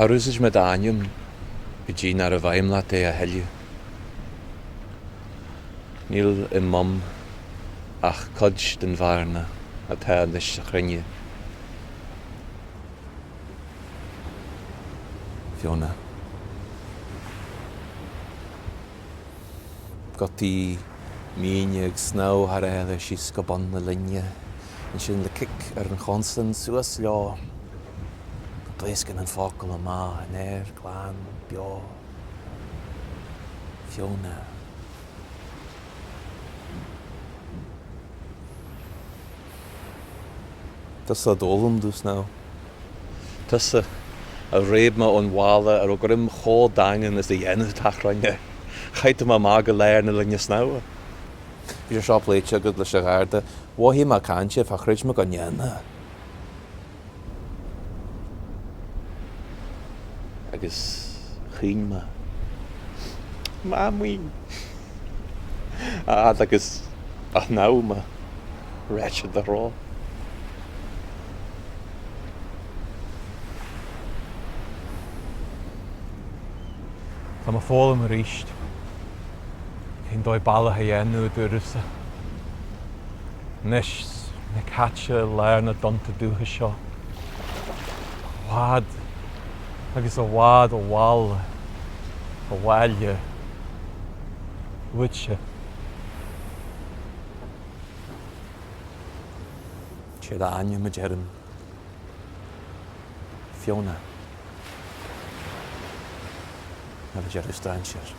Harús me dáim go dtí ar a bhaimlaat é a heileú. Níl I mum ach cod den bharna atá leis a chruinne. Fiona. Gotí míine ag sná har eile síos go bon na linne, an sin le cic ar an chonstan suas leo. Bléscin an focail amá, an air, glán, beo. Fiona. Tusa dólam dús ná. Tusa a réib me an bhála ar ó grim chó dagan is a dhéanamh tachrainne. Chaite má má go léir na linne snáha. Bhí seo pléite go leis a gharda, bhí má cainte fa chruid me go nnéana. Agus chiin me. Má muoin. Agus ach ná me réite de rá. Tá má fólam a ríist. Cén dói balla a dhéanú dúrasa. Nis na caite léir na donta dútha seo. Bhád agus a bhád ó bhála, a bháile, uite. Siad aine me dearm. Fiona. Na bh dearú strainseir.